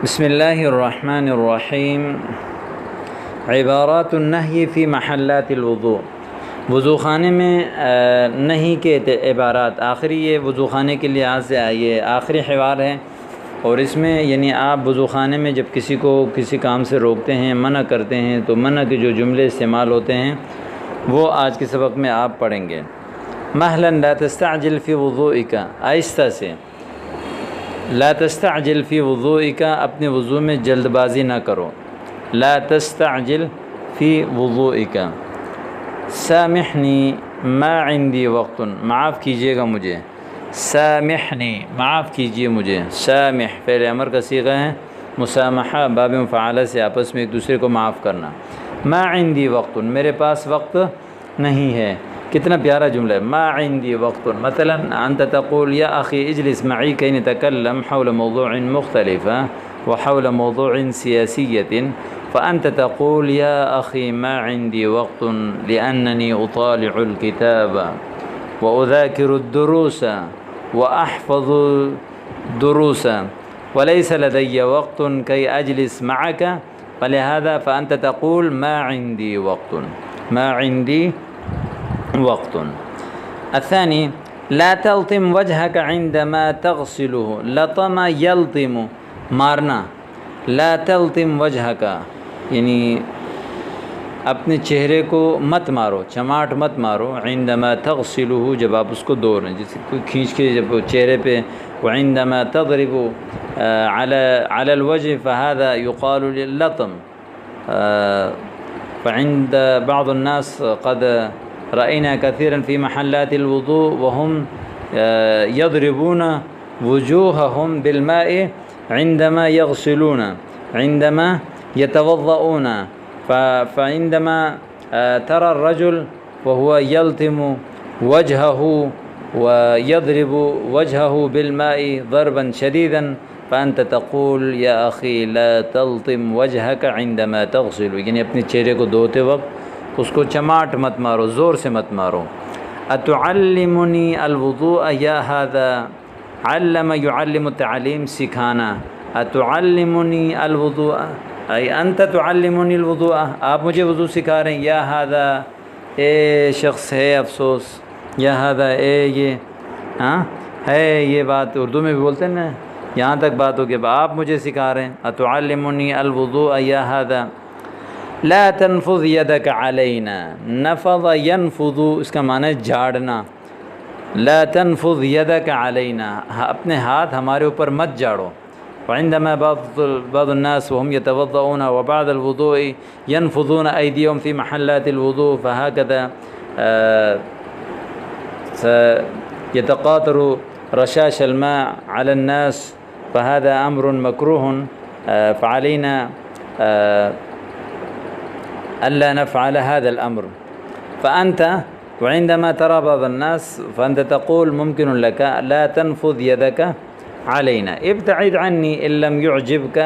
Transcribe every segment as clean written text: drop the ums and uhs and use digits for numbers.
بسم اللہ الرحمن الرحیم۔ عبارات النہی فی محلات الوضوء، وضو خانے میں نہیں کے عبارات۔ آخری یہ وضو خانے کے لحاظ سے یہ آخری حوار ہے، اور اس میں یعنی آپ وضو خانے میں جب کسی کو کسی کام سے روکتے ہیں، منع کرتے ہیں، تو منع کے جو جملے استعمال ہوتے ہیں وہ آج کے سبق میں آپ پڑھیں گے۔ مہلا لا تستعجل فی وضوئک، آہستہ سے، لا تستعجل فی وضوئک، اپنے وضو میں جلد بازی نہ کرو، لا تستعجل فی وضوئک۔ سامحنی ما عندی وقت، معاف کیجیے گا مجھے، سامحنی معاف کیجیے مجھے، سامح فعل امر کا صیغہ ہے، مسامحہ باب مفعولہ سے آپس میں ایک دوسرے کو معاف کرنا۔ ما عندی وقت، میرے پاس وقت نہیں ہے۔ کتنا پیارا جملہ ہے، ما عندی وقت۔ مثلا انت تقول یا اخی اجلس معی كي نتكلم حول موضوع مختلف وحول موضوع سياسي، فأنت تقول يا أخي ما عندي وقت لأنني أطالع الكتاب وأذاكر الدروس وأحفظ الدروس وليس لدي وقت كي أجلس معك، ولهذا فأنت تقول ما عندي وقت، ما عندي وقت۔ الثاني لا تلطم وجهك عندما تغسله، لطم يلطم مارنا، لا تلطم وجهك یعنی اپنے چہرے کو مت مارو، چماٹ مت مارو، عندما تغسله جب آپ اس کو دھو رہے ہیں، جیسے کوئی کھینچ کے جب چہرے پہ، وعندما تضرب على الوجه فهذا يقال للطم، فعند بعض الناس قد رأينا كثيرا في محلات الوضوء وهم يضربون وجوههم بالماء عندما يغسلون، عندما يتوضؤون، فعندما ترى الرجل وهو يلطم وجهه ويضرب وجهه بالماء ضربا شديدا، فأنت تقول يا أخي لا تلطم وجهك عندما تغسل، یعنی اپنے چہرے کو دھوتے وقت اس کو چماٹ مت مارو، زور سے مت مارو۔ اتعلمنی الوضوء یا هذا، علم يعلم التعلیم، سکھانا، اتعلمنی الوضوء ای انت تعلمنی الوضوء، آپ مجھے وضو سکھا رہے ہیں، یا هذا، اے شخص ہے افسوس، یا هذا اے یہ، ہاں ہے یہ بات اردو میں بھی بولتے ہیں نا، یہاں تک بات ہو کہ آپ مجھے سکھا رہے ہیں، اتعلمنی الوضوء یا هذا۔ لا تنفض يدك علينا، نفض ينفض اس کا معنی ہے جھاڑنا، لا تنفض يدك علينا، اپنے ہاتھ ہمارے اوپر مت جھاڑو۔ وعندما بعض الناس وهم يتوضؤون وبعد الوضوء ينفضون أيديهم في محلات الوضوء، فهكذا يتقاطر رشاش الماء على الناس، فهذا أمر مكروه، فعلينا ألا نفعل هذا الأمر۔ فأنت وعندما ترى بعض الناس فأنت تقول ممكن لك لا تنفض يدك علينا، ابتعد عني إن لم يعجبك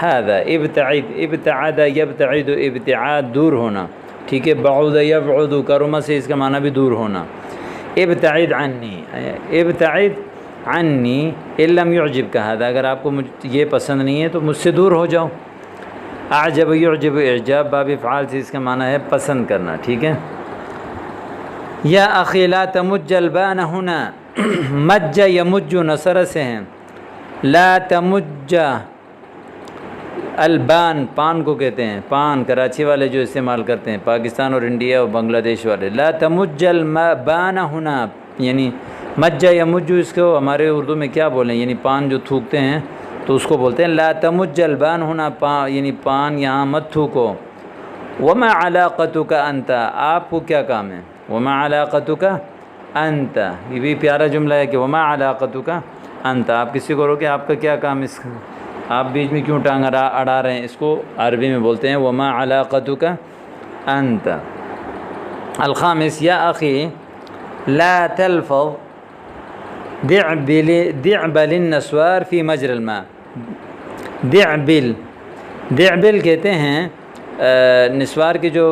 هذا، ابتعد، ابتعد يبتعد، ابتعاد دور ہونا، ٹھیک ہے، بعد يبعد کرما سے اس کا معنی بھی دور ہونا۔ ابتعد عني، ابتعد عني إن لم يعجبك هذا، اگر آپ کو یہ پسند نہیں ہے تو مجھ سے دور ہو جاؤ۔ اعجب یعجب، اعجاب باب افعال سے اس کا معنی ہے پسند کرنا، ٹھیک ہے۔ یا اخی لا تمج البان ہنا، مج یمج نصر سے ہیں، لا تمج البان، پان کو کہتے ہیں، پان کراچی والے جو استعمال کرتے ہیں، پاکستان اور انڈیا اور بنگلہ دیش والے، لا تمج البان ہنا، یعنی مج یمج اس کو ہمارے اردو میں کیا بولیں، یعنی پان جو تھوکتے ہیں تو اس کو بولتے ہیں لا تمج البان ہونا، یعنی پان یہاں مت تھوکو۔ وما علاقتک انت، آپ کو کیا کام ہے، وما علاقتک انت، یہ بھی پیارا جملہ ہے کہ وما علاقتک انت، آپ کسی کو روکے آپ کا کیا کام، اس آپ بیچ میں کیوں ٹانگ اڑا رہے ہیں، اس کو عربی میں بولتے ہیں وما علاقتک انت۔ الخامس یا اخی لا تلفظ دعبل النسوار فی مجرى الماء، دعبل، دعبل کہتے ہیں نسوار کے جو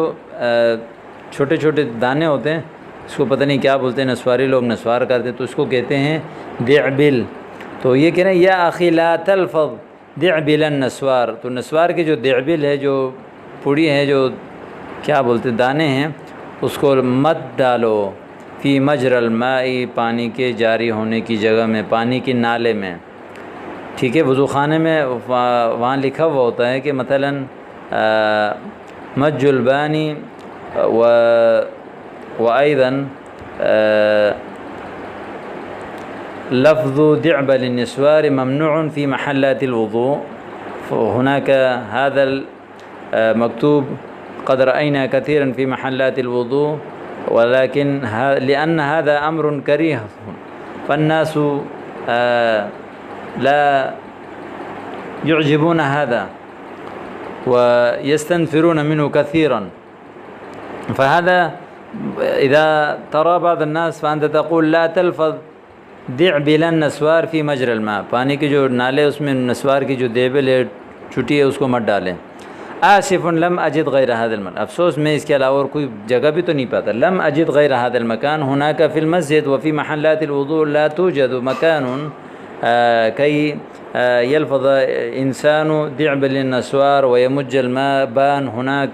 چھوٹے چھوٹے دانے ہوتے ہیں، اس کو پتہ نہیں کیا بولتے ہیں، نسواری لوگ نسوار کرتے ہیں تو اس کو کہتے ہیں دعبل۔ تو یہ کہہ رہے ہیں یا اخی لا تلفظ دعبل النسوار، تو نسوار کی جو دعبل ہے، جو پوڑی ہے، جو کیا بولتے دانے ہیں، اس کو مت ڈالو فی مجرى الماء، پانی کے جاری ہونے کی جگہ میں، پانی کی نالے میں. ٹھیک ہے، وضو خانے میں وہاں لکھا ہوا ہوتا ہے کہ مثلا مج البانی وأيضا لفظ دعبل النسوار ممنوع في محلات الوضوء. هناك هذا مكتوب قد رأينا كثيرا في محلات الوضوء، ولكن لأن هذا أمر كريه فالناس لا يعجبون هذا ويستنفرون منه كثيرا. فهذا إذا ترى بعض الناس فأنت تقول لا تلفظ دعبل النسوار في مجرى الماء، پانی کی جو نالے اس میں نسوار کی جو دیبل ہے، چھٹی ہے، اس کو مت ڈالیں. آسف لم اجد غیر هذا المكان، افسوس میں اس کے علاوہ اور کوئی جگہ بھی تو نہیں پاتا. لم اجد غیر هذا المكان. هناك في المسجد وفي محلات الوضوء لا توجد مكان كي يلفظ إنسان دعبل النسوار ويمج الماء بان هناك،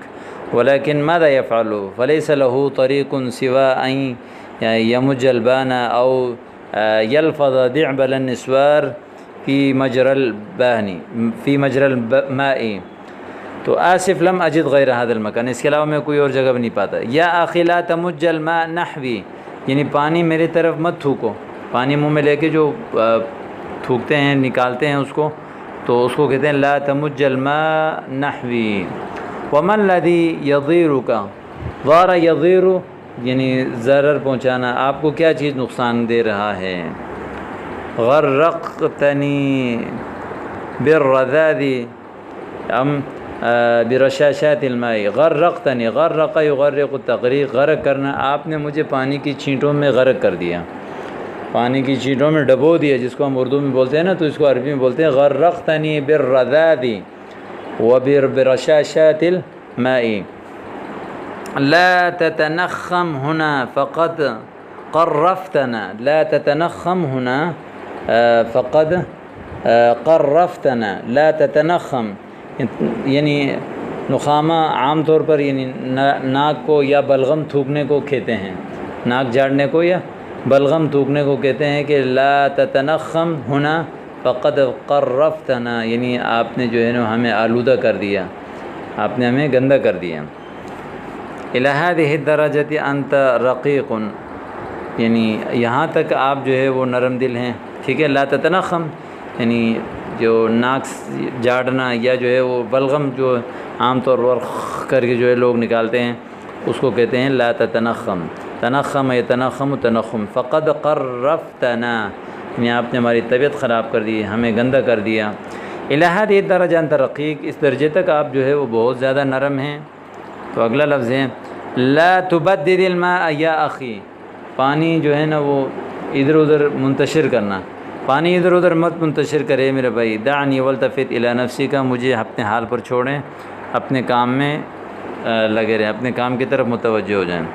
ولكن ماذا يفعل؟ فليس له طريق سوى أن يمج البان أو يلفظ دعبل النسوار في مجرى البان في مجرى الماء. تو آصف لم اجد غیر هذا المكان، اس کے علاوہ میں کوئی اور جگہ بھی نہیں پاتا. یا اخی لا تمج الماء نحوی، یعنی پانی میری طرف مت تھوکو. پانی منہ میں لے کے جو تھوکتے ہیں، نکالتے ہیں اس کو، تو اس کو کہتے ہیں لا تمج الماء نحوی. ومن الذی یضیرک، ضار یضیر یعنی ضرر پہنچانا، آپ کو کیا چیز نقصان دے رہا ہے. غرقتنی بالرذاذ ام برشاشات الماء. غرقتنی، غرق یغرق التغریق، غرق کرنا. آپ نے مجھے پانی کی چھینٹوں میں غرق کر دیا، پانی کی چھینٹوں میں ڈبو دیا، جس کو ہم اردو میں بولتے ہیں نا، تو اس کو عربی میں بولتے ہیں غرقتنی بالرذاذ وبرشاشات الماء. لا تتنخم هنا فقد قرفتنا. لا تتنخم هنا فقد قرفتنا. لا تتنخم یعنی نخامہ عام طور پر یعنی ناک کو یا بلغم تھوکنے کو کہتے ہیں، ناک جھاڑنے کو یا بلغم تھوکنے کو کہتے ہیں کہ لا تتنخم ہنا فقد قرفتنا، یعنی آپ نے جو ہے نا ہمیں آلودہ کر دیا، آپ نے ہمیں گندہ کر دیا. الی ہذہ الدرجۃ انت رقیق، یعنی یہاں تک آپ جو ہے وہ نرم دل ہیں. ٹھیک ہے، لا تتنخم یعنی جو ناک جاڑنا یا جو ہے وہ بلغم جو عام طور پر کر کے جو ہے لوگ نکالتے ہیں، اس کو کہتے ہیں لا تتنخم. تنخم یتنخم تنخم. فقد قرفتنا، یعنی آپ نے ہماری طبیعت خراب کر دی، ہمیں گندہ کر دیا. الی ہذہ الدرجہ انت رقیق، اس درجے تک آپ جو ہے وہ بہت زیادہ نرم ہیں. تو اگلا لفظ ہے لا تبدد الماء یا اخی. پانی جو ہے نا وہ ادھر ادھر منتشر کرنا، پانی ادھر ادھر مت منتشر کرے میرے بھائی. دعنی والتفت الی نفسی کا، مجھے اپنے حال پر چھوڑیں، اپنے کام میں لگے رہیں، اپنے کام کی طرف متوجہ ہو جائیں.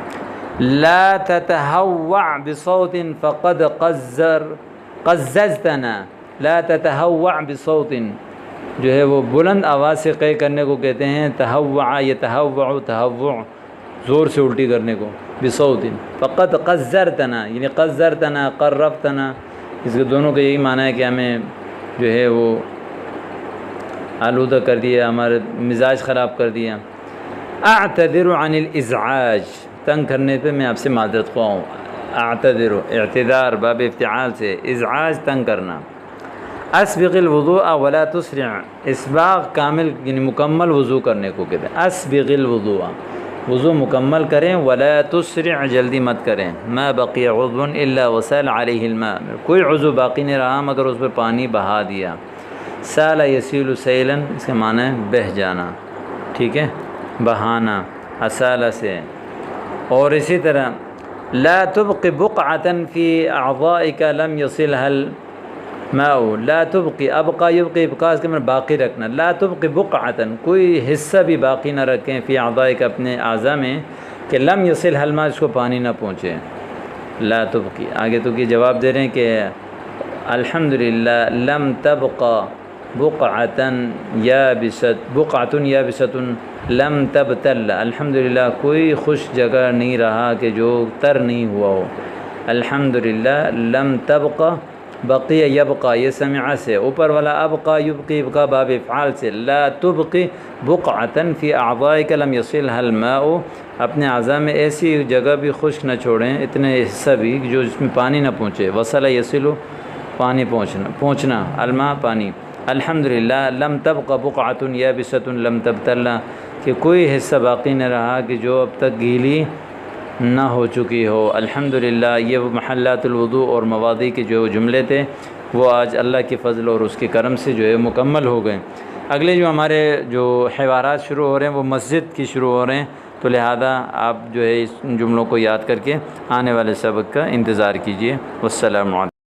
لا تتہوع بصوت فقد قززتنا. لا تتہوع بصوت، جو ہے وہ بلند آواز سے قے کرنے کو کہتے ہیں. تہوع یتہوع، تہوع زور سے الٹی کرنے کو. بصوت فقد قزرتنا، یعنی قزرتنا قرفتنا، اس کے دونوں کا یہی معنی ہے کہ ہمیں جو ہے وہ آلودہ کر دیا، ہمارے مزاج خراب کر دیا. اعتذر عن الازعاج، تنگ کرنے پہ میں آپ سے معذرت خواہ ہوں. اعتذر، اعتذار باب افتعال سے، ازعاج تنگ کرنا. اسبغ الوضوء ولا تسرع، اسباغ کامل یعنی مکمل وضو کرنے کو کہتے ہیں. اسبغ الوضوء، وضو مکمل کریں. ولا تسرع، جلدی مت کریں. ما بقی عضو الا وسال علیہ الماء، کوئی عضو باقی نہیں رہا مگر اس پر پانی بہا دیا. سال یسیل سیلا، اس کا معنی ہے بہہ جانا. ٹھیک ہے، بہانا اسالہ سے. اور اسی طرح لا تبق بقعة فی اعضائک لم یصلها الماء. لا تبقی، ابقى یبقی، ابقاء کے معنی باقی رکھنا. لا تبقی بقعة، کوئی حصہ بھی باقی نہ رکھیں فی اعضائک، اپنے اعضاء میں، کہ لم یصلها الماء، اس کو پانی نہ پہنچے. لا تبقی. آگے تو کی جواب دے رہے ہیں کہ الحمدللہ لم تبقى بقعتن بقعتن یابستن لم تبتل، الحمدللہ کوئی خوش جگہ نہیں رہا کہ جو تر نہیں ہوا ہو. الحمدللہ لم تبقى بقی یبقى، یہ سمع سے، اوپر والا ابقى یبقی ابقى باب افعال سے. لا تبقی بقعتن فی اعضائک لم یصلها الماء، اپنے اعضاء میں ایسی جگہ بھی خشک نہ چھوڑیں، اتنے حصہ بھی جو جس میں پانی نہ پہنچے. وصل یصل پانی پہنچنا، الماء پانی. الحمدللہ لم تبقى بقعة یابسة لم تبتل، کہ کوئی حصہ باقی نہ رہا کہ جو اب تک گیلی نہ ہو چکی ہو. الحمدللہ یہ وہ محلات الوضوء اور مواضع کے جو جملے تھے وہ آج اللہ کے فضل اور اس کے کرم سے جو ہے مکمل ہو گئے. اگلے جو ہمارے جو حوارات شروع ہو رہے ہیں وہ مسجد کی شروع ہو رہے ہیں، تو لہذا آپ جو ہے اس جملوں کو یاد کر کے آنے والے سبق کا انتظار کیجیے. والسلام علیکم.